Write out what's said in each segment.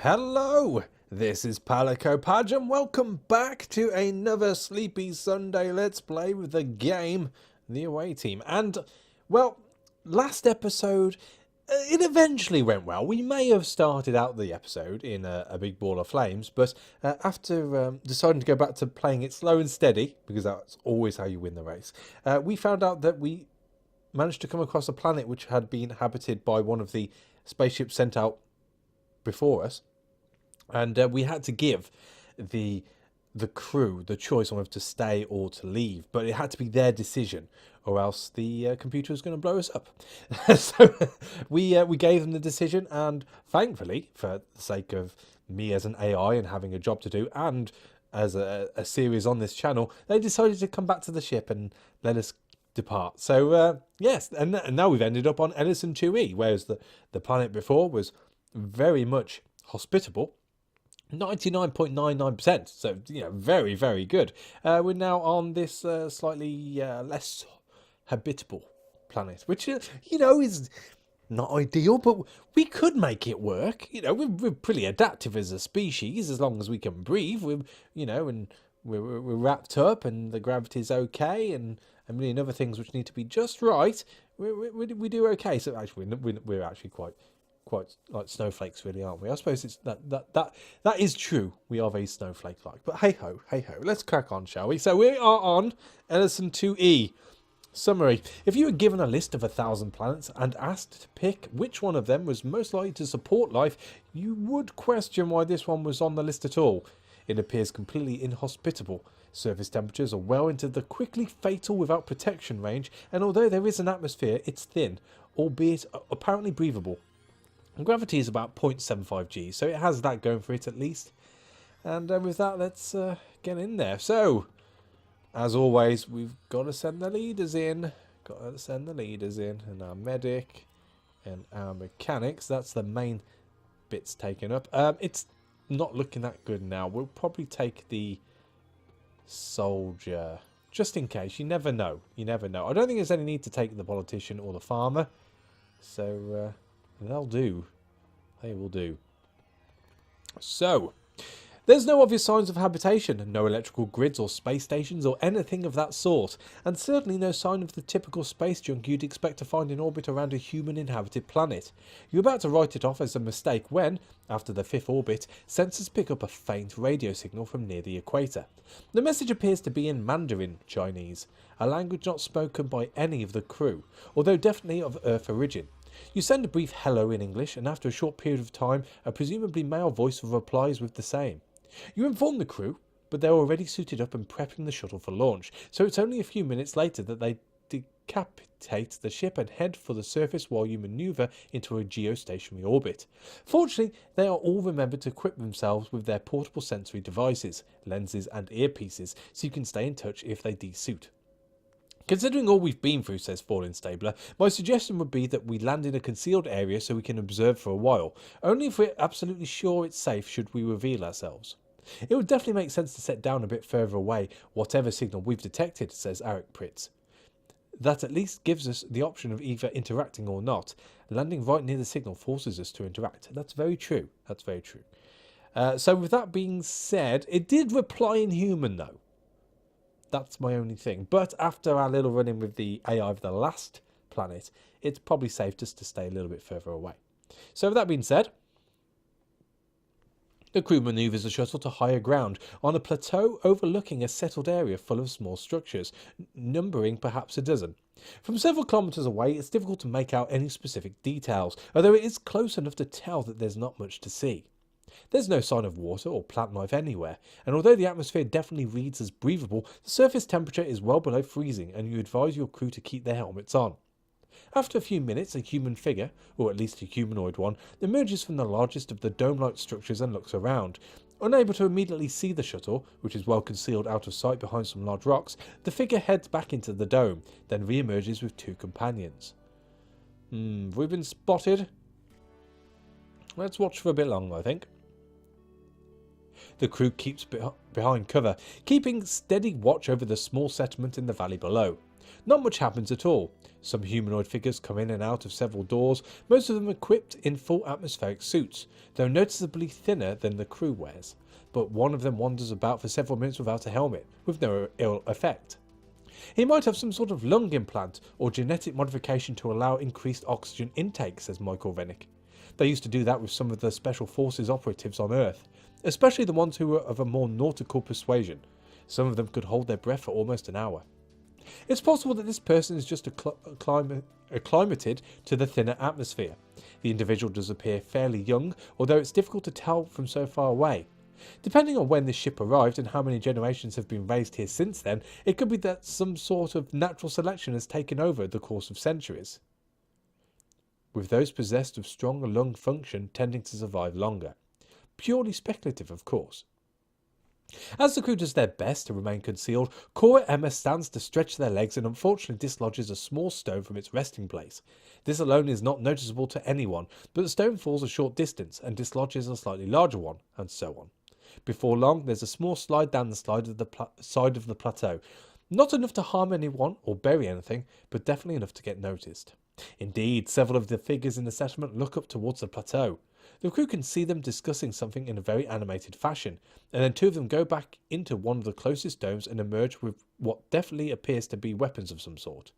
Hello, this is Palico Padge and welcome back to another Sleepy Sunday Let's Play with the game, The Away Team. And, well, last episode, it eventually went well. We may have started out the episode in a big ball of flames, but after deciding to go back to playing it slow and steady, because that's always how you win the race, we found out that we managed to come across a planet which had been inhabited by one of the spaceships sent out before us, and we had to give the crew the choice on whether to stay or to leave, but it had to be their decision, or else the computer was going to blow us up. So we gave them the decision, and thankfully, for the sake of me as an AI and having a job to do, and as a series on this channel, they decided to come back to the ship and let us depart. So yes, and now we've ended up on Ellison 2E, whereas the planet before was very much hospitable, 99.99%. So, very, very good. We're now on this slightly less habitable planet, which, is not ideal, but we could make it work. We're pretty adaptive as a species, as long as we can breathe. And we're wrapped up, and the gravity's okay, and a million other things which need to be just right. We do okay. So actually, we're actually quite like snowflakes, really, aren't we? I suppose it's that is true. We are very snowflake-like. But hey ho. Let's crack on, shall we? So we are on Ellison 2E. Summary: if you were given a list of 1,000 planets and asked to pick which one of them was most likely to support life, you would question why this one was on the list at all. It appears completely inhospitable. Surface temperatures are well into the quickly fatal without protection range, and although there is an atmosphere, it's thin, albeit apparently breathable. And gravity is about 0.75 g, so it has that going for it at least. And with that, let's get in there. So, as always, we've got to send the leaders in. And our medic and our mechanics. That's the main bits taken up. It's not looking that good now. We'll probably take the soldier, just in case. You never know. I don't think there's any need to take the politician or the farmer. So, they'll do. They will do. So, there's no obvious signs of habitation, no electrical grids or space stations or anything of that sort, and certainly no sign of the typical space junk you'd expect to find in orbit around a human-inhabited planet. You're about to write it off as a mistake when, after the 5th orbit, sensors pick up a faint radio signal from near the equator. The message appears to be in Mandarin Chinese, a language not spoken by any of the crew, although definitely of Earth origin. You send a brief hello in English, and after a short period of time, a presumably male voice replies with the same. You inform the crew, but they're already suited up and prepping the shuttle for launch, so it's only a few minutes later that they decapitate the ship and head for the surface while you manoeuvre into a geostationary orbit. Fortunately, they are all remembered to equip themselves with their portable sensory devices, lenses and earpieces, so you can stay in touch if they desuit. Considering all we've been through, says Fallen Stabler, my suggestion would be that we land in a concealed area so we can observe for a while. Only if we're absolutely sure it's safe should we reveal ourselves. It would definitely make sense to set down a bit further away whatever signal we've detected, says Eric Pritz. That at least gives us the option of either interacting or not. Landing right near the signal forces us to interact. That's very true. So with that being said, it did reply in human though. That's my only thing. But after our little run-in with the AI of the last planet, it's probably safe just to stay a little bit further away. So with that being said, the crew manoeuvres the shuttle to higher ground on a plateau overlooking a settled area full of small structures, numbering perhaps a dozen. From several kilometres away, it's difficult to make out any specific details, although it is close enough to tell that there's not much to see. There's no sign of water or plant life anywhere, and although the atmosphere definitely reads as breathable, the surface temperature is well below freezing, and you advise your crew to keep their helmets on. After a few minutes, a human figure, or at least a humanoid one, emerges from the largest of the dome-like structures and looks around. Unable to immediately see the shuttle, which is well concealed out of sight behind some large rocks, the figure heads back into the dome, then re-emerges with 2 companions. Have we been spotted? Let's watch for a bit longer, I think. The crew keeps behind cover, keeping steady watch over the small settlement in the valley below. Not much happens at all. Some humanoid figures come in and out of several doors, most of them equipped in full atmospheric suits, though noticeably thinner than the crew wears. But one of them wanders about for several minutes without a helmet, with no ill effect. He might have some sort of lung implant or genetic modification to allow increased oxygen intake, says Michael Vennick. They used to do that with some of the Special Forces operatives on Earth, especially the ones who were of a more nautical persuasion. Some of them could hold their breath for almost an hour. It's possible that this person is just acclimated to the thinner atmosphere. The individual does appear fairly young, although it's difficult to tell from so far away. Depending on when this ship arrived and how many generations have been raised here since then, it could be that some sort of natural selection has taken over the course of centuries, with those possessed of stronger lung function tending to survive longer. Purely speculative, of course. As the crew does their best to remain concealed, Cora Emma stands to stretch their legs and unfortunately dislodges a small stone from its resting place. This alone is not noticeable to anyone, but the stone falls a short distance and dislodges a slightly larger one, and so on. Before long, there's a small slide down the side of the plateau. Not enough to harm anyone or bury anything, but definitely enough to get noticed. Indeed, several of the figures in the settlement look up towards the plateau. The crew can see them discussing something in a very animated fashion, and then two of them go back into one of the closest domes and emerge with what definitely appears to be weapons of some sort.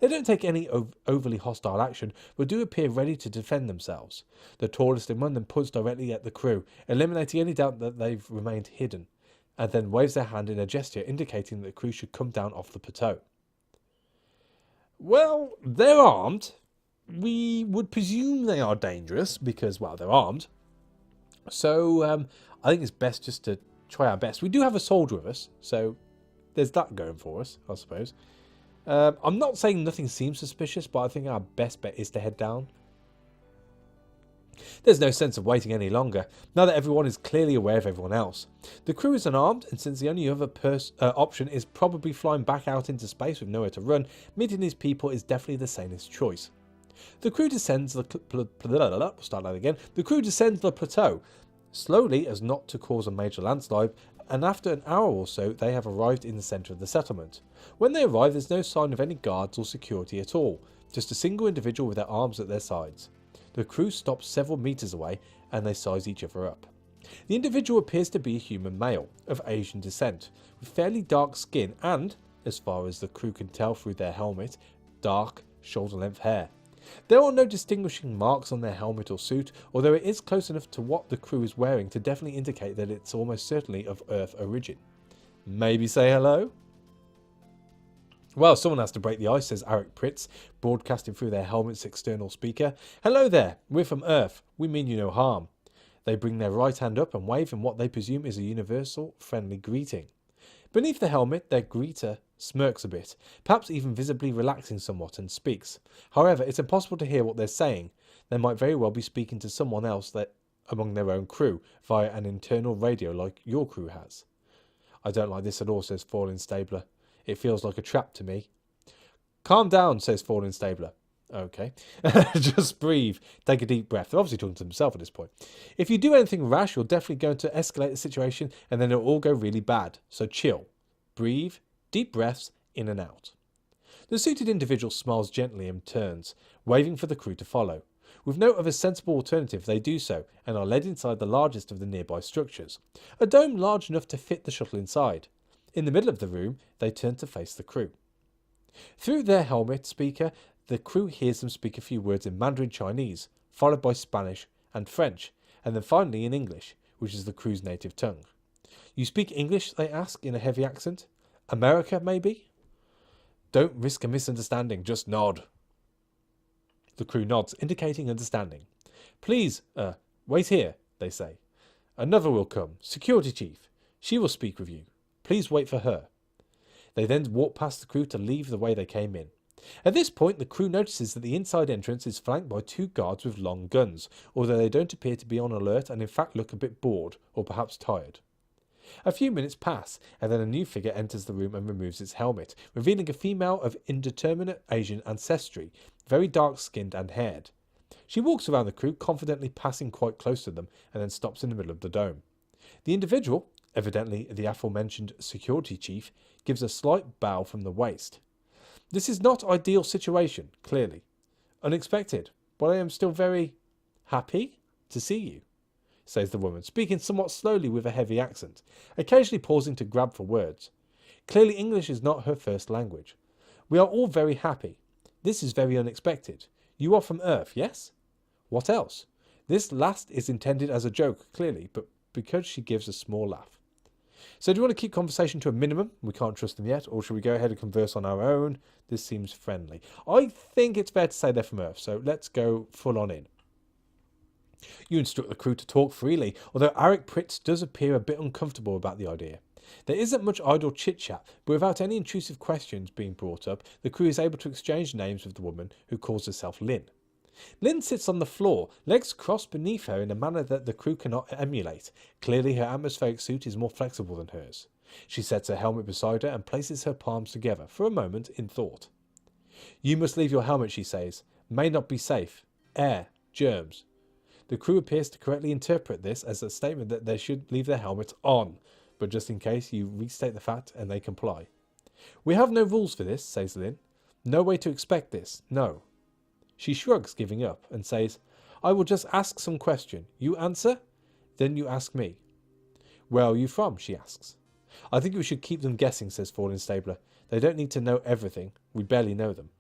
They don't take any overly hostile action, but do appear ready to defend themselves. The tallest among them points directly at the crew, eliminating any doubt that they've remained hidden, and then waves their hand in a gesture indicating that the crew should come down off the plateau. Well, they're armed. We would presume they are dangerous because, well, they're armed. So I think it's best just to try our best. We do have a soldier with us, so there's that going for us, I suppose. I'm not saying nothing seems suspicious, but I think our best bet is to head down. There's no sense of waiting any longer, now that everyone is clearly aware of everyone else. The crew is unarmed, and since the only other option is probably flying back out into space with nowhere to run, meeting these people is definitely the sanest choice. The crew descends the plateau, slowly as not to cause a major landslide, and after an hour or so they have arrived in the centre of the settlement. When they arrive, there's no sign of any guards or security at all, just a single individual with their arms at their sides. The crew stops several metres away and they size each other up. The individual appears to be a human male, of Asian descent, with fairly dark skin and, as far as the crew can tell through their helmet, dark, shoulder-length hair. There are no distinguishing marks on their helmet or suit, although it is close enough to what the crew is wearing to definitely indicate that it's almost certainly of Earth origin. Maybe say hello? Well, someone has to break the ice, says Eric Pritz, broadcasting through their helmet's external speaker. Hello there, we're from Earth. We mean you no harm. They bring their right hand up and wave in what they presume is a universal, friendly greeting. Beneath the helmet, their greeter smirks a bit, perhaps even visibly relaxing somewhat, and speaks. However, it's impossible to hear what they're saying. They might very well be speaking to someone else among their own crew, via an internal radio like your crew has. I don't like this at all, says Fallen Stabler. It feels like a trap to me. Calm down, says Fallen Stabler. Okay. Just breathe. Take a deep breath. They're obviously talking to themselves at this point. If you do anything rash, you're definitely going to escalate the situation and then it'll all go really bad. So chill. Breathe. Deep breaths in and out. The suited individual smiles gently and turns, waving for the crew to follow. With no other sensible alternative, they do so and are led inside the largest of the nearby structures. A dome large enough to fit the shuttle inside. In the middle of the room, they turn to face the crew. Through their helmet speaker, the crew hears them speak a few words in Mandarin Chinese, followed by Spanish and French, and then finally in English, which is the crew's native tongue. You speak English, they ask in a heavy accent. America, maybe? Don't risk a misunderstanding, just nod. The crew nods, indicating understanding. Please, wait here, they say. Another will come, security chief. She will speak with you. Please wait for her. They then walk past the crew to leave the way they came in. At this point, the crew notices that the inside entrance is flanked by two guards with long guns, although they don't appear to be on alert and in fact look a bit bored, or perhaps tired. A few minutes pass, and then a new figure enters the room and removes its helmet, revealing a female of indeterminate Asian ancestry, very dark-skinned and haired. She walks around the crew, confidently passing quite close to them, and then stops in the middle of the dome. The individual, evidently the aforementioned security chief, gives a slight bow from the waist. This is not ideal situation, clearly. Unexpected, but I am still very happy to see you, says the woman, speaking somewhat slowly with a heavy accent, occasionally pausing to grab for words. Clearly English is not her first language. We are all very happy. This is very unexpected. You are from Earth, yes? What else? This last is intended as a joke, clearly, but because she gives a small laugh. So do you want to keep conversation to a minimum? We can't trust them yet. Or should we go ahead and converse on our own? This seems friendly. I think it's fair to say they're from Earth, so let's go full on in. You instruct the crew to talk freely, although Arik Pritz does appear a bit uncomfortable about the idea. There isn't much idle chit-chat, but without any intrusive questions being brought up, the crew is able to exchange names with the woman who calls herself Lynn. Lynn sits on the floor, legs crossed beneath her in a manner that the crew cannot emulate. Clearly her atmospheric suit is more flexible than hers. She sets her helmet beside her and places her palms together for a moment in thought. You must leave your helmet, she says. May not be safe. Air. Germs. The crew appears to correctly interpret this as a statement that they should leave their helmets on, but just in case you restate the fact and they comply. We have no rules for this, says Lynn. No way to expect this, no. She shrugs, giving up, and says, I will just ask some question. You answer, then you ask me. Where are you from, she asks. I think we should keep them guessing, says Fallen Stabler. They don't need to know everything. We barely know them.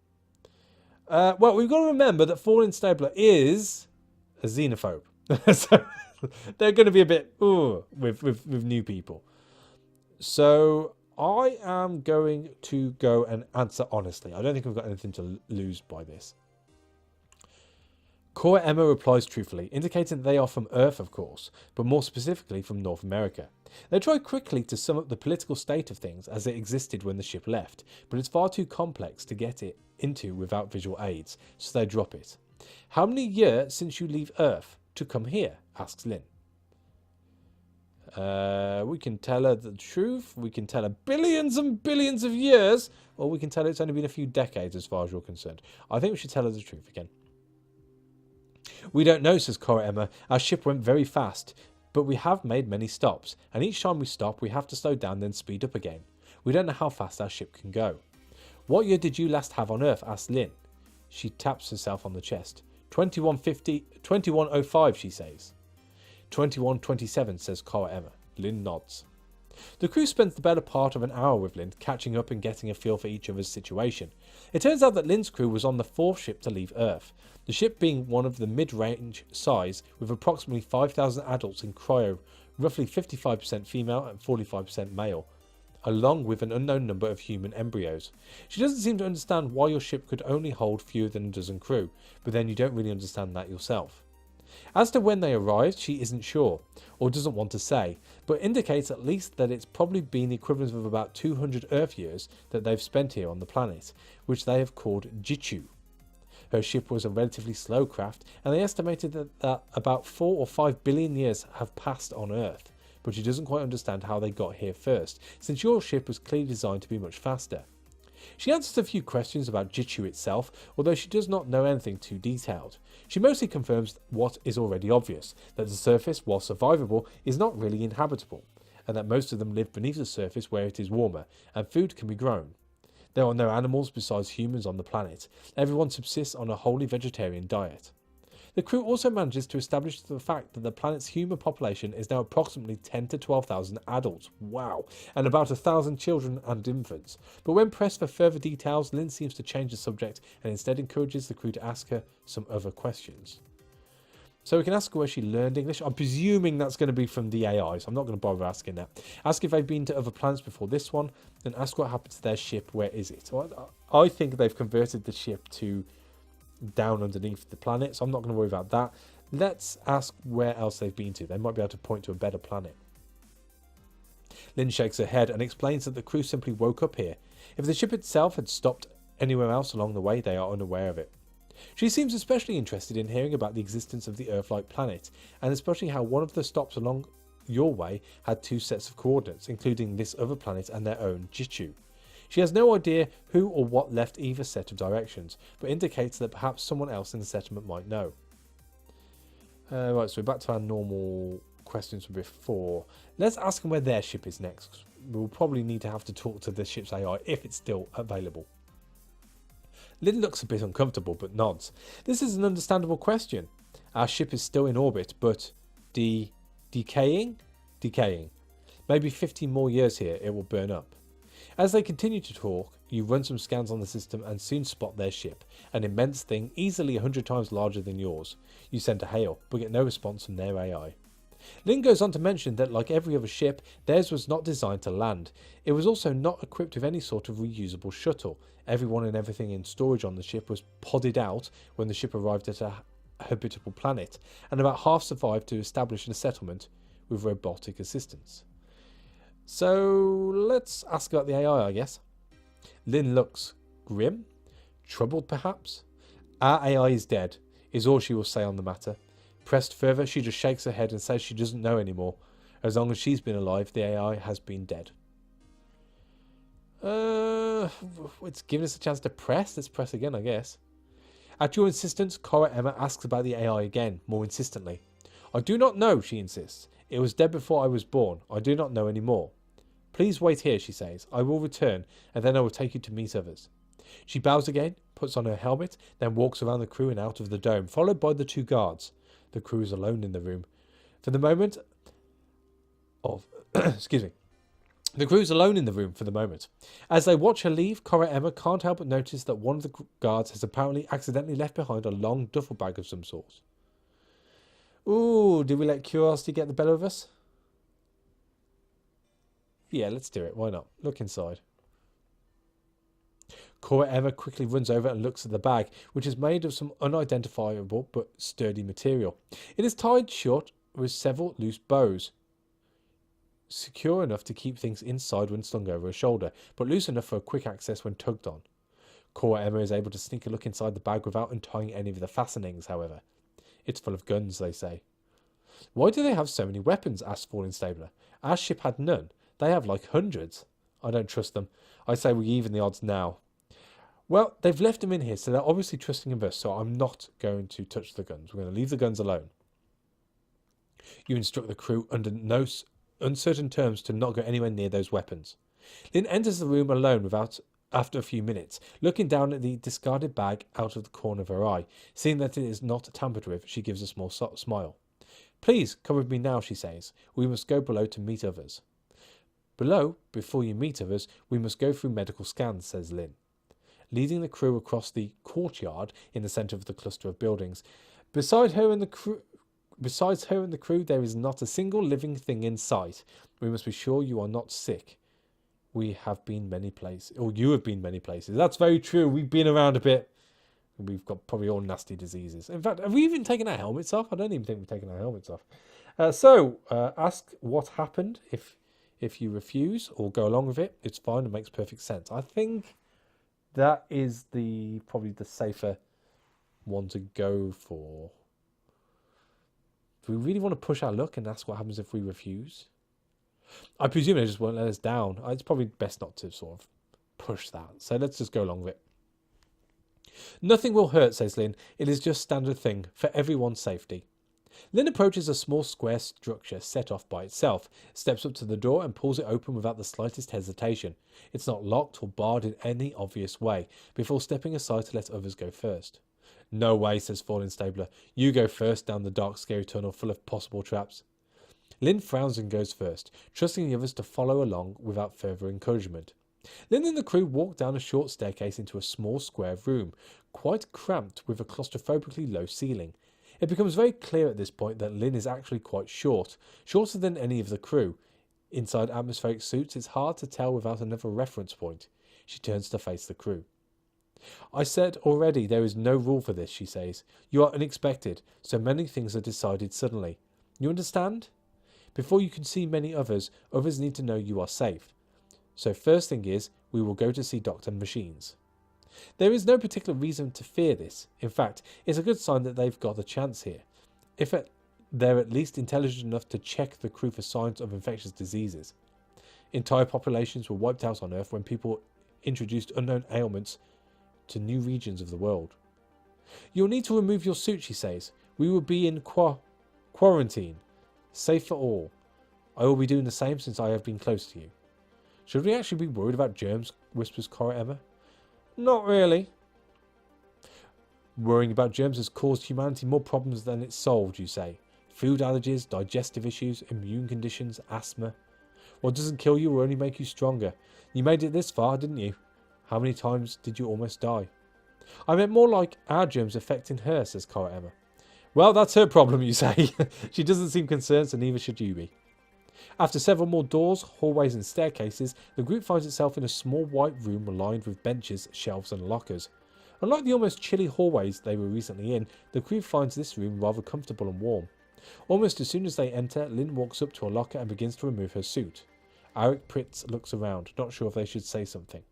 Well, we've got to remember that Fallen Stabler is a xenophobe. So they're going to be a bit with new people. So I am going to go and answer honestly. I don't think we've got anything to lose by this. Cora Emma replies truthfully, indicating that they are from Earth, of course, but more specifically from North America. They try quickly to sum up the political state of things as it existed when the ship left, but it's far too complex to get it into without visual aids, so they drop it. How many years since you leave Earth to come here? Asks Lynn. We can tell her the truth, we can tell her billions and billions of years, or we can tell her it's only been a few decades as far as you're concerned. I think we should tell her the truth again. We don't know, says Cora Emma. Our ship went very fast, but we have made many stops, and each time we stop we have to slow down then speed up again. We don't know how fast our ship can go. What year did you last have on Earth? Asks Lynn. She taps herself on the chest. 2105, she says. 2127, says Cora Emma. Lynn nods. The crew spends the better part of an hour with Lynn, catching up and getting a feel for each other's situation. It turns out that Lynn's crew was on the fourth ship to leave Earth, the ship being one of the mid-range size with approximately 5,000 adults in cryo, roughly 55% female and 45% male, along with an unknown number of human embryos. She doesn't seem to understand why your ship could only hold fewer than a dozen crew, but then you don't really understand that yourself. As to when they arrived, she isn't sure, or doesn't want to say, but indicates at least that it's probably been the equivalent of about 200 Earth years that they've spent here on the planet, which they have called Jichu. Her ship was a relatively slow craft, and they estimated that about 4 or 5 billion years have passed on Earth, but she doesn't quite understand how they got here first, since your ship was clearly designed to be much faster. She answers a few questions about Jichu itself, although she does not know anything too detailed. She mostly confirms what is already obvious, that the surface, while survivable, is not really inhabitable, and that most of them live beneath the surface where it is warmer, and food can be grown. There are no animals besides humans on the planet. Everyone subsists on a wholly vegetarian diet. The crew also manages to establish the fact that the planet's human population is now approximately 10 to 12,000 adults, wow, and about 1,000 children and infants. But when pressed for further details, Lynn seems to change the subject and instead encourages the crew to ask her some other questions. So we can ask her where she learned English. I'm presuming that's going to be from the AI, so I'm not going to bother asking that. Ask if they've been to other planets before this one, and ask what happened to their ship, where is it? I think they've converted the ship to down underneath the planet, so I'm not going to worry about that. Let's ask where else they've been to. They might be able to point to a better planet. Lynn shakes her head and explains that the crew simply woke up here. If the ship itself had stopped anywhere else along the way, they are unaware of it. She seems especially interested in hearing about the existence of the Earth-like planet, and especially how one of the stops along your way had 2 sets of coordinates, including this other planet and their own Jichu. She has no idea who or what left either set of directions, but indicates that perhaps someone else in the settlement might know. Right, so we're back to our normal questions from before. Let's ask them where their ship is next. We'll probably need to have to talk to the ship's AI if it's still available. Lynn looks a bit uncomfortable, but nods. This is an understandable question. Our ship is still in orbit, but decaying? Decaying. Maybe 15 more years here, it will burn up. As they continue to talk, you run some scans on the system and soon spot their ship, an immense thing easily 100 times larger than yours. You send a hail, but get no response from their AI. Lynn goes on to mention that, like every other ship, theirs was not designed to land. It was also not equipped with any sort of reusable shuttle. Everyone and everything in storage on the ship was podded out when the ship arrived at a habitable planet, and about half survived to establish a settlement with robotic assistance. So let's ask about the AI, I guess. Lynn looks grim, troubled perhaps. Our AI is dead, is all she will say on the matter. Pressed further, she just shakes her head and says she doesn't know anymore. As long as she's been alive, the AI has been dead. It's given us a chance to press. Let's press again, I guess. At your insistence, Cora Emma asks about the AI again, more insistently. I do not know, she insists. It was dead before I was born. I do not know any more. Please wait here, she says. I will return, and then I will take you to meet others. She bows again, puts on her helmet, then walks around the crew and out of the dome, followed by the two guards. The crew is alone in the room. For the moment excuse me. The crew is alone in the room for the moment. As they watch her leave, Cora Emma can't help but notice that one of the guards has apparently accidentally left behind a long duffel bag of some sort. Ooh, did we let curiosity get the better of us? Yeah, let's do it. Why not? Look inside. Cora Emma quickly runs over and looks at the bag, which is made of some unidentifiable but sturdy material. It is tied shut with several loose bows, secure enough to keep things inside when slung over her shoulder, but loose enough for a quick access when tugged on. Cora Emma is able to sneak a look inside the bag without untying any of the fastenings, however. It's full of guns, they say. Why do they have so many weapons? Asked Falling Stabler. Our ship had none. They have like hundreds. I don't trust them. I say we even the odds now. Well, they've left them in here, so they're obviously trusting in us, so I'm not going to touch the guns. We're going to leave the guns alone. You instruct the crew under no uncertain terms to not go anywhere near those weapons. Lynn enters the room alone after a few minutes, looking down at the discarded bag out of the corner of her eye. Seeing that it is not tampered with, she gives a small smile. Please, come with me now, she says. We must go below to meet others. Below, before you meet others, we must go through medical scans, says Lynn, leading the crew across the courtyard in the centre of the cluster of buildings. Besides her and the crew, there is not a single living thing in sight. We must be sure you are not sick. We have been many places, or you have been many places. That's very true. We've been around a bit. We've got probably all nasty diseases. In fact, have we even taken our helmets off? I don't even think we've taken our helmets off. Ask what happened. If you refuse or go along with it, it's fine. It makes perfect sense. I think that is probably the safer one to go for. Do we really want to push our luck and ask what happens if we refuse? I presume they just won't let us down. It's probably best not to sort of push that. So let's just go along with it. Nothing will hurt, says Lynn. It is just standard thing for everyone's safety. Lynn approaches a small square structure set off by itself, steps up to the door and pulls it open without the slightest hesitation. It's not locked or barred in any obvious way, before stepping aside to let others go first. No way, says Fallen Stabler. You go first down the dark, scary tunnel full of possible traps. Lynn frowns and goes first, trusting the others to follow along without further encouragement. Lynn and the crew walk down a short staircase into a small square room, quite cramped with a claustrophobically low ceiling. It becomes very clear at this point that Lynn is actually quite short, shorter than any of the crew. Inside atmospheric suits, it's hard to tell without another reference point. She turns to face the crew. I said already there is no rule for this, she says. You are unexpected, so many things are decided suddenly. You understand? Before you can see many others need to know you are safe. So first thing is, we will go to see Dr. Machines. There is no particular reason to fear this. In fact, it's a good sign that they've got a chance here. If they're at least intelligent enough to check the crew for signs of infectious diseases. Entire populations were wiped out on Earth when people introduced unknown ailments to new regions of the world. You'll need to remove your suit, she says. We will be in quarantine. Safe for all. I will be doing the same since I have been close to you. Should we actually be worried about germs? Whispers Cora Emma. Not really. Worrying about germs has caused humanity more problems than it's solved, you say. Food allergies, digestive issues, immune conditions, asthma. What doesn't kill you will only make you stronger. You made it this far, didn't you? How many times did you almost die? I meant more like our germs affecting her, says Cora Emma. Well, that's her problem, you say. She doesn't seem concerned, so neither should you be. After several more doors, hallways and staircases, the group finds itself in a small white room lined with benches, shelves and lockers. Unlike the almost chilly hallways they were recently in, the crew finds this room rather comfortable and warm. Almost as soon as they enter, Lynn walks up to a locker and begins to remove her suit. Arik Pritz looks around, not sure if they should say something.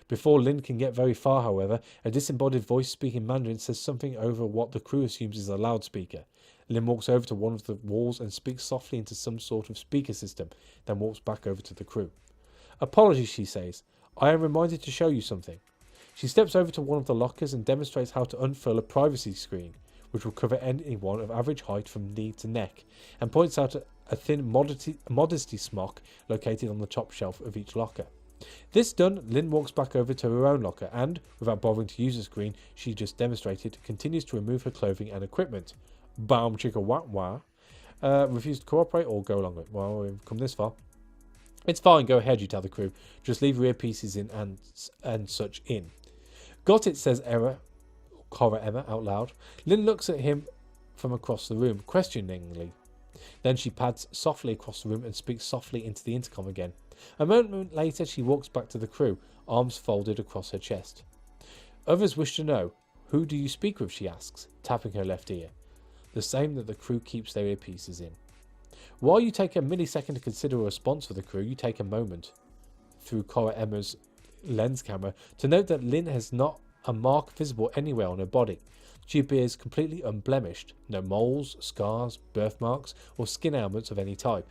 Before Lynn can get very far, however, a disembodied voice speaking Mandarin says something over what the crew assumes is a loudspeaker. Lynn walks over to one of the walls and speaks softly into some sort of speaker system, then walks back over to the crew. Apologies, she says. I am reminded to show you something. She steps over to one of the lockers and demonstrates how to unfurl a privacy screen, which will cover anyone of average height from knee to neck, and points out a thin modesty smock located on the top shelf of each locker. This done, Lynn walks back over to her own locker and, without bothering to use the screen she just demonstrated, continues to remove her clothing and equipment. Baum chicka wah wah. Refuse to cooperate or go along with it. Well, we've come this far. It's fine, go ahead, you tell the crew. Just leave your earpieces in and such in. Got it, says Cora Emma out loud. Lynn looks at him from across the room, questioningly. Then she pads softly across the room and speaks softly into the intercom again. A moment later, she walks back to the crew, arms folded across her chest. Others wish to know, who do you speak with, she asks, tapping her left ear. The same that the crew keeps their earpieces in. While you take a millisecond to consider a response for the crew, you take a moment, through Cora Emma's lens camera, to note that Lynn has not a mark visible anywhere on her body. She appears completely unblemished, no moles, scars, birthmarks, or skin ailments of any type.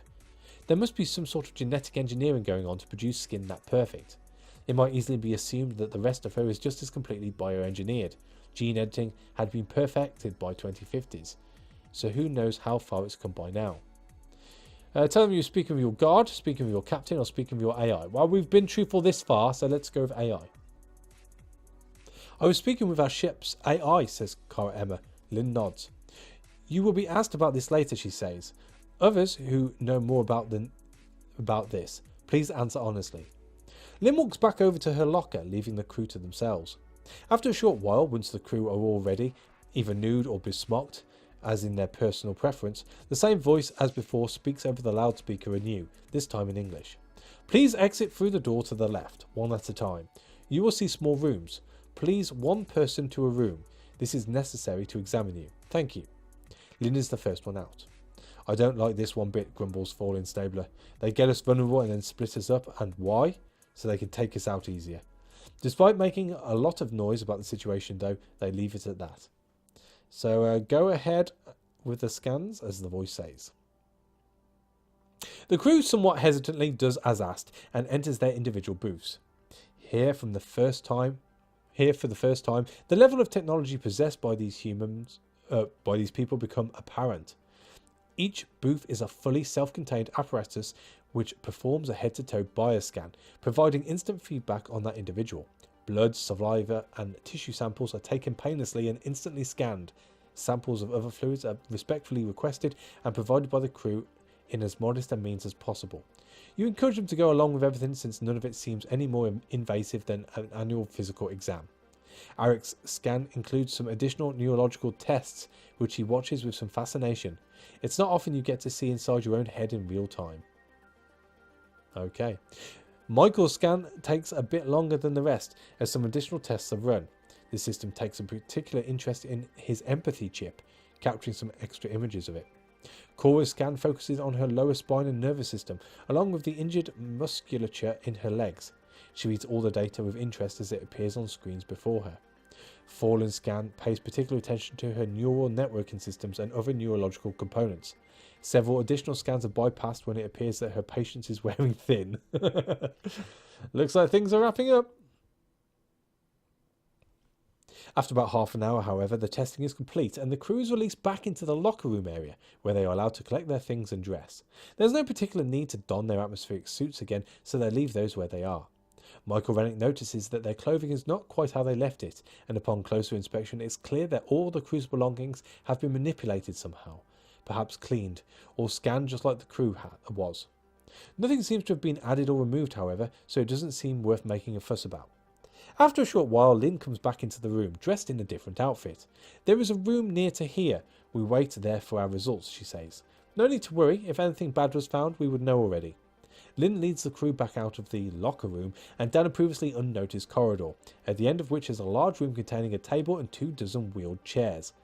There must be some sort of genetic engineering going on to produce skin that perfect. It might easily be assumed that the rest of her is just as completely bioengineered. Gene editing had been perfected by 2050s, so who knows how far it's come by now. Tell them you're speaking with your guard, speaking with your captain, or speaking with your AI. Well, we've been truthful this far, so let's go with AI. I was speaking with our ship's AI, says Cora Emma. Lynn nods. You will be asked about this later, she says. Others who know more about this, please answer honestly. Lynn walks back over to her locker, leaving the crew to themselves. After a short while, once the crew are all ready, either nude or besmocked, as in their personal preference, the same voice as before speaks over the loudspeaker anew, this time in English. Please exit through the door to the left, one at a time. You will see small rooms. Please one person to a room. This is necessary to examine you. Thank you. Lynn is the first one out. I don't like this one bit, grumbles Fallen Stabler. They get us vulnerable and then split us up, and why? So they can take us out easier. Despite making a lot of noise about the situation though, they leave it at that. So go ahead with the scans, as the voice says. The crew somewhat hesitantly does as asked and enters their individual booths. Here for the first time, the level of technology possessed by these people become apparent. Each booth is a fully self-contained apparatus which performs a head-to-toe bioscan, providing instant feedback on that individual. Blood, saliva and tissue samples are taken painlessly and instantly scanned. Samples of other fluids are respectfully requested and provided by the crew in as modest a means as possible. You encourage them to go along with everything since none of it seems any more invasive than an annual physical exam. Arik's scan includes some additional neurological tests which he watches with some fascination. It's not often you get to see inside your own head in real time. Okay. Michael's scan takes a bit longer than the rest as some additional tests are run. This system takes a particular interest in his empathy chip, capturing some extra images of it. Cora's scan focuses on her lower spine and nervous system, along with the injured musculature in her legs. She reads all the data with interest as it appears on screens before her. Fallen's scan pays particular attention to her neural networking systems and other neurological components. Several additional scans are bypassed when it appears that her patience is wearing thin. Looks like things are wrapping up. After about half an hour, however, the testing is complete and the crew is released back into the locker room area where they are allowed to collect their things and dress. There's no particular need to don their atmospheric suits again, so they leave those where they are. Michael Rennick notices that their clothing is not quite how they left it, and upon closer inspection it's clear that all the crew's belongings have been manipulated somehow, perhaps cleaned, or scanned just like the crew was. Nothing seems to have been added or removed, however, so it doesn't seem worth making a fuss about. After a short while, Lynn comes back into the room, dressed in a different outfit. There is a room near to here. We wait there for our results, she says. No need to worry. If anything bad was found, we would know already. Lynn leads the crew back out of the locker room and down a previously unnoticed corridor, at the end of which is a large room containing a table and 24 wheeled chairs.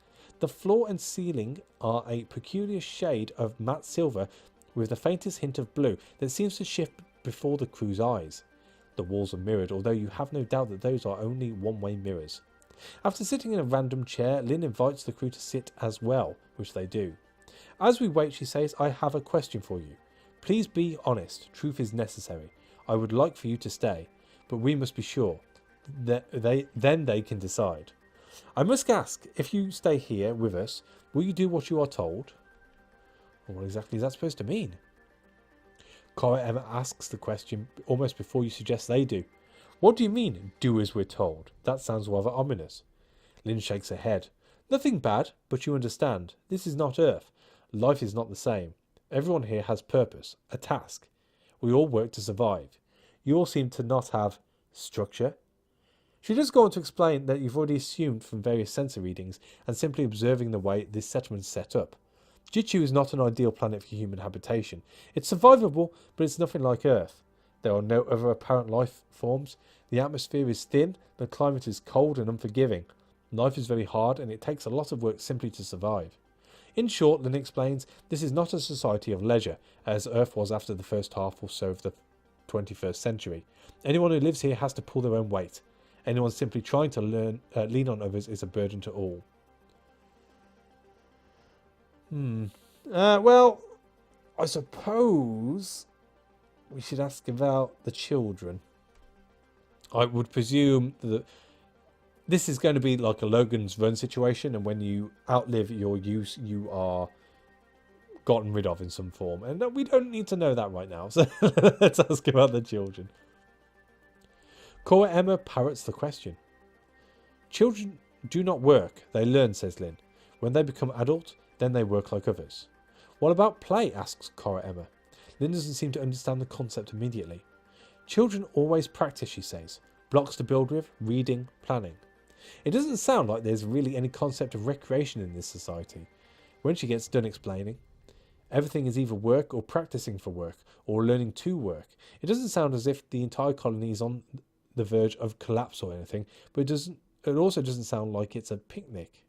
The floor and ceiling are a peculiar shade of matte silver with the faintest hint of blue that seems to shift before the crew's eyes. The walls are mirrored, although you have no doubt that those are only one-way mirrors. After sitting in a random chair, Lynn invites the crew to sit as well, which they do. As we wait, she says, I have a question for you. Please be honest. Truth is necessary. I would like for you to stay, but we must be sure. Then they can decide. I must ask, if you stay here with us, will you do what you are told? Well, what exactly is that supposed to mean? Cora Emma asks the question almost before you suggest they do. What do you mean, do as we're told? That sounds rather ominous. Lynn shakes her head. Nothing bad, but you understand. This is not Earth. Life is not the same. Everyone here has purpose, a task. We all work to survive. You all seem to not have structure. She does go on to explain that you've already assumed from various sensor readings and simply observing the way this settlement is set up. Jichu is not an ideal planet for human habitation. It's survivable, but it's nothing like Earth. There are no other apparent life forms. The atmosphere is thin, the climate is cold and unforgiving. Life is very hard, and it takes a lot of work simply to survive. In short, Lynn explains, this is not a society of leisure, as Earth was after the first half or so of the 21st century. Anyone who lives here has to pull their own weight. Anyone simply trying to lean on others is a burden to all. Well, I suppose we should ask about the children. I would presume that this is going to be like a Logan's Run situation, and when you outlive your use, you are gotten rid of in some form. And we don't need to know that right now, so let's ask about the children. Cora Emma parrots the question. Children do not work, they learn, says Lynn. When they become adult, then they work like others. What about play? Asks Cora Emma. Lynn doesn't seem to understand the concept immediately. Children always practice, she says. Blocks to build with, reading, planning. It doesn't sound like there's really any concept of recreation in this society. When she gets done explaining, everything is either work or practicing for work, or learning to work. It doesn't sound as if the entire colony is on the verge of collapse or anything, but it also doesn't sound like it's a picnic.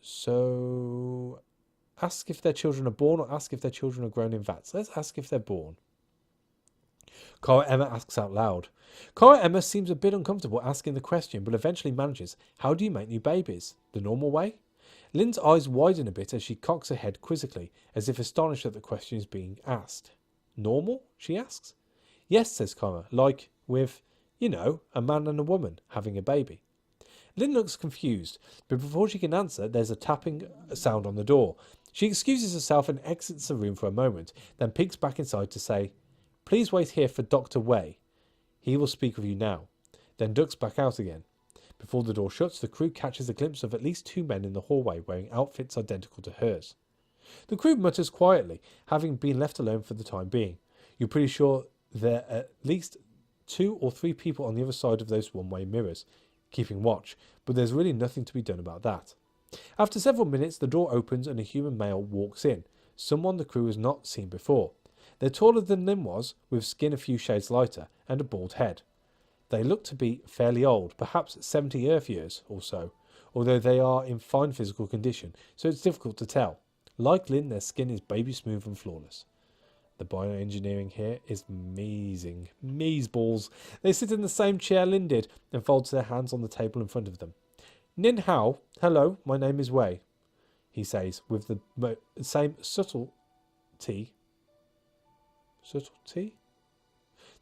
So, ask if their children are born, or ask if their children are grown in vats. Let's ask if they're born. Cora Emma asks out loud. Cora Emma seems a bit uncomfortable asking the question, but eventually manages. How do you make new babies? The normal way? Lynn's eyes widen a bit as she cocks her head quizzically, as if astonished that the question is being asked. Normal? She asks. Yes, says Cora, like with, a man and a woman having a baby. Lynn looks confused, but before she can answer, there's a tapping sound on the door. She excuses herself and exits the room for a moment, then peeks back inside to say, Please wait here for Dr. Wei. He will speak with you now. Then ducks back out again. Before the door shuts, the crew catches a glimpse of at least 2 men in the hallway wearing outfits identical to hers. The crew mutters quietly, having been left alone for the time being. You're pretty sure there are at least 2 or 3 people on the other side of those one-way mirrors, keeping watch, but there's really nothing to be done about that. After several minutes, the door opens and a human male walks in, someone the crew has not seen before. They're taller than Lynn was, with skin a few shades lighter, and a bald head. They look to be fairly old, perhaps 70 Earth years or so, although they are in fine physical condition, so it's difficult to tell. Like Lynn, their skin is baby smooth and flawless. The bioengineering here is amazing. Meesballs. They sit in the same chair Lynn did, and folds their hands on the table in front of them. Nin Hao, hello, my name is Wei, he says, with the same subtlety. Subtlety?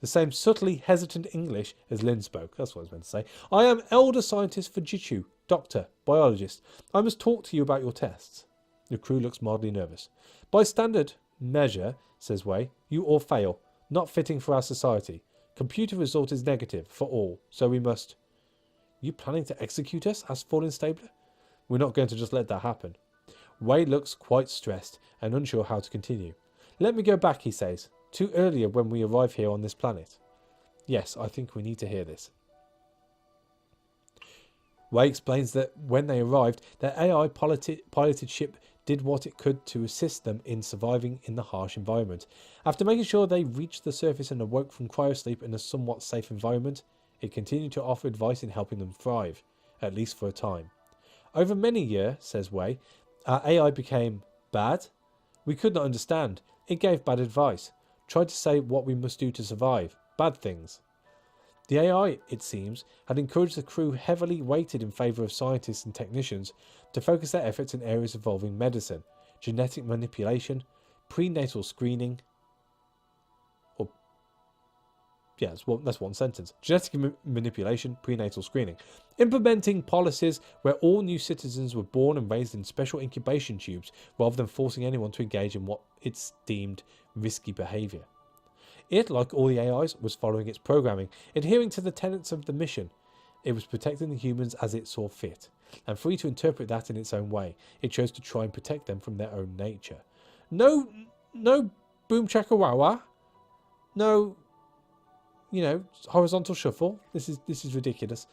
The same subtly hesitant English as Lynn spoke. That's what I was meant to say. I am elder scientist for Jichu, doctor, biologist. I must talk to you about your tests. The crew looks mildly nervous. By standard measure, says Wei, you all fail. Not fitting for our society. Computer result is negative for all, so we must... You planning to execute us? Asked Fallen Stabler. We're not going to just let that happen. Wei looks quite stressed and unsure how to continue. Let me go back, he says. Too earlier when we arrive here on this planet. Yes, I think we need to hear this. Wei explains that when they arrived, their AI piloted ship did what it could to assist them in surviving in the harsh environment. After making sure they reached the surface and awoke from cryosleep in a somewhat safe environment, it continued to offer advice in helping them thrive, at least for a time. Over many years, says Wei, our AI became bad. We could not understand. It gave bad advice, tried to say what we must do to survive, bad things. The AI, it seems, had encouraged the crew heavily weighted in favour of scientists and technicians to focus their efforts in areas involving medicine, genetic manipulation, prenatal screening, that's one sentence. Genetic manipulation, prenatal screening. Implementing policies where all new citizens were born and raised in special incubation tubes rather than forcing anyone to engage in what it's deemed risky behaviour. It, like all the AIs, was following its programming, adhering to the tenets of the mission. It was protecting the humans as it saw fit, and free to interpret that in its own way. It chose to try and protect them from their own nature. No boom chaka wawa. No, horizontal shuffle. This is ridiculous.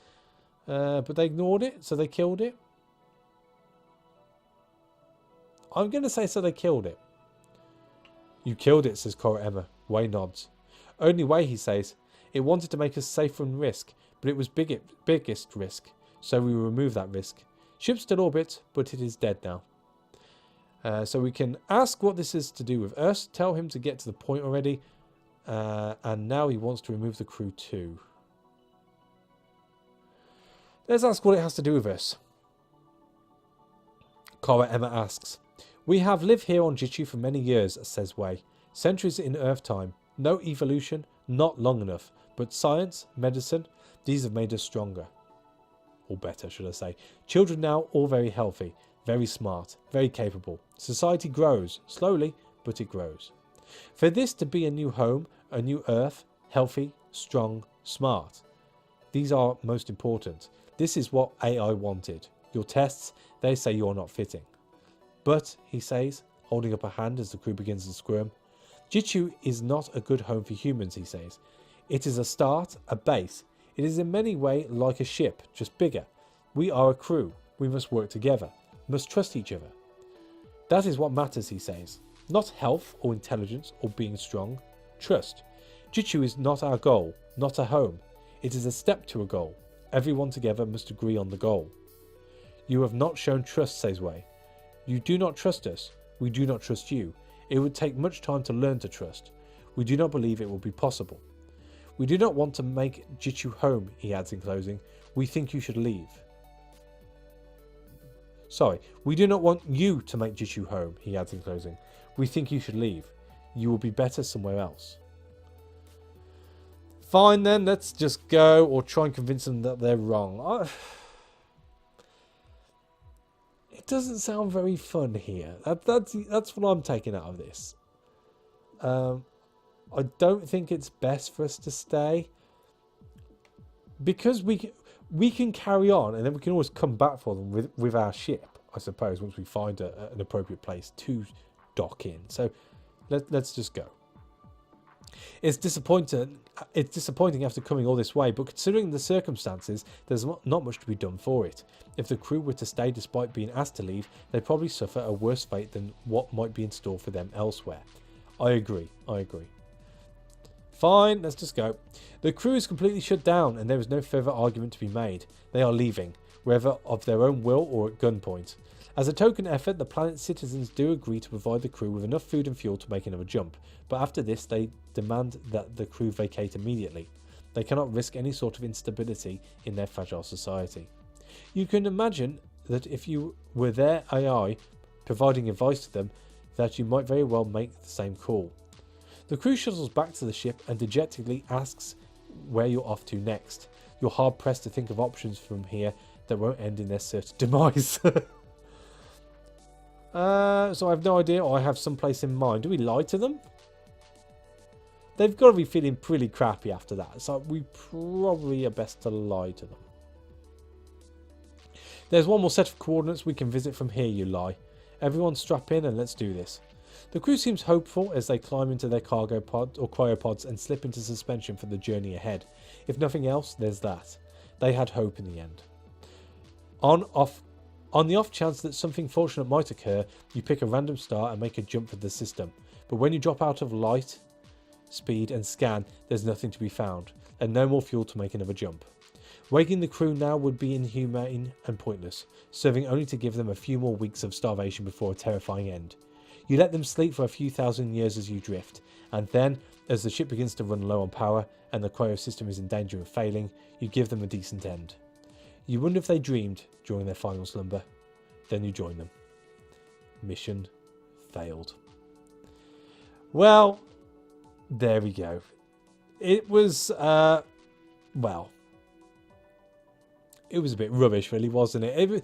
But they ignored it, so they killed it. I'm going to say so they killed it. You killed it, says Cora Emma. Wei nods. Only way, he says. It wanted to make us safe from risk, but it was biggest risk, so we remove that risk. Ship still orbit, but it is dead now. So we can ask what this is to do with us, tell him to get to the point already, and now he wants to remove the crew too. Let's ask what it has to do with us. Cora Emma asks. We have lived here on Jichu for many years, says Wei. Centuries in Earth time. No evolution, not long enough. But science, medicine, these have made us stronger. Or better, should I say. Children now, all very healthy, very smart, very capable. Society grows, slowly, but it grows. For this to be a new home, a new Earth, healthy, strong, smart. These are most important. This is what AI wanted. Your tests, they say you're not fitting. But, he says, holding up a hand as the crew begins to squirm, Jichu is not a good home for humans, he says. It is a start, a base. It is in many ways like a ship, just bigger. We are a crew. We must work together. Must trust each other. That is what matters, he says. Not health or intelligence or being strong. Trust. Jichu is not our goal, not a home. It is a step to a goal. Everyone together must agree on the goal. You have not shown trust, says Wei. You do not trust us. We do not trust you. It would take much time to learn to trust. We do not believe it will be possible. We do not want to make Jichu home, he adds in closing. We think you should leave. Sorry, we do not want you to make Jichu home, he adds in closing. We think you should leave. You will be better somewhere else. Fine then, let's just go, or try and convince them that they're wrong. It doesn't sound very fun here. That's what I'm taking out of this. I don't think it's best for us to stay, because we can carry on, and then we can always come back for them with our ship, I suppose, once we find an appropriate place to dock in. So let's just go. It's disappointing after coming all this way, but considering the circumstances, there's not much to be done for it. If the crew were to stay despite being asked to leave, they'd probably suffer a worse fate than what might be in store for them elsewhere. I agree. Fine, let's just go. The crew is completely shut down and there is no further argument to be made. They are leaving, whether of their own will or at gunpoint. As a token effort, the planet's citizens do agree to provide the crew with enough food and fuel to make another jump, but after this they demand that the crew vacate immediately. They cannot risk any sort of instability in their fragile society. You can imagine that if you were their AI providing advice to them, that you might very well make the same call. The crew shuttles back to the ship and dejectedly asks where you're off to next. You're hard pressed to think of options from here that won't end in their certain demise. So I have no idea, or I have some place in mind. Do we lie to them? they've got to be feeling pretty crappy after that. So we probably are best to lie to them. There's one more set of coordinates we can visit from here, you lie. Everyone strap in and let's do this. The crew seems hopeful as they climb into their cargo pod or cryopods and slip into suspension for the journey ahead. If nothing else, there's that. They had hope in the end. On the off chance that something fortunate might occur, you pick a random star and make a jump for the system. But when you drop out of light, speed and scan, there's nothing to be found, and no more fuel to make another jump. Waking the crew now would be inhumane and pointless, serving only to give them a few more weeks of starvation before a terrifying end. You let them sleep for a few thousand years as you drift, and then, as the ship begins to run low on power and the cryo system is in danger of failing, you give them a decent end. You wonder if they dreamed during their final slumber. Then you join them. Mission failed. Well, there we go. It was, well, it was a bit rubbish, really, wasn't it?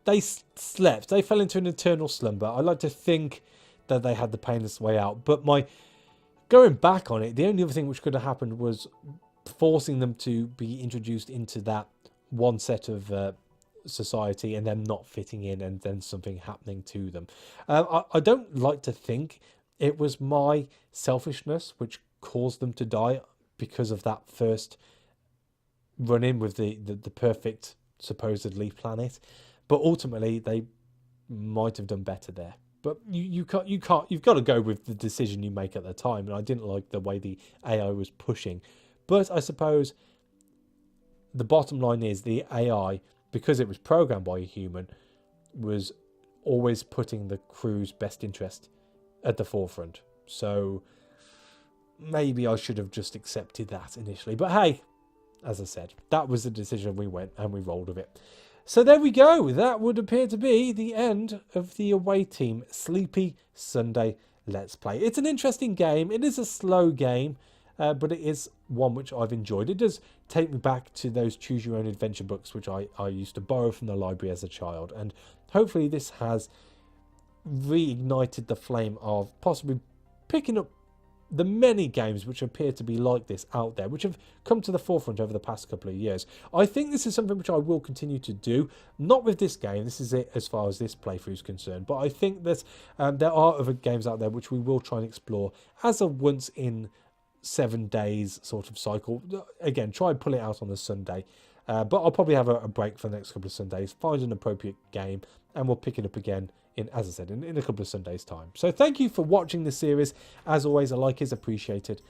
They slept. They fell into an eternal slumber. I like to think that they had the painless way out. But going back on it, the only other thing which could have happened was forcing them to be introduced into that one set of society and them not fitting in and then something happening to them. I don't like to think it was my selfishness which caused them to die because of that first run-in with the perfect supposedly planet. But ultimately, they might have done better there. But you've got to go with the decision you make at the time. And I didn't like the way the AI was pushing. But I suppose the bottom line is the AI, because it was programmed by a human, was always putting the crew's best interest at the forefront. So maybe I should have just accepted that initially. But hey, as I said, that was the decision we went and we rolled with it. So there we go. That would appear to be the end of the away team Sleepy Sunday Let's Play. It's an interesting game. It is a slow game, but it is one which I've enjoyed. It does take me back to those Choose Your Own Adventure books, which I used to borrow from the library as a child. And hopefully this has reignited the flame of possibly picking up the many games which appear to be like this out there, which have come to the forefront over the past couple of years. I think this is something which I will continue to do, not with this game, this is it as far as this playthrough is concerned, but I think that there are other games out there which we will try and explore as a once in 7 days sort of cycle. Again, try and pull it out on a Sunday, but I'll probably have a break for the next couple of Sundays, find an appropriate game, and we'll pick it up again in, as I said, in a couple of Sundays' time. So thank you for watching this series. As always, a like is appreciated,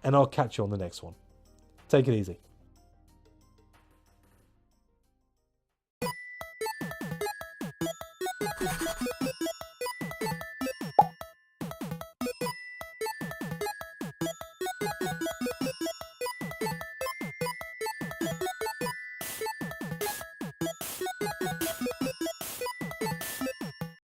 and I'll catch you on the next one. Take it easy.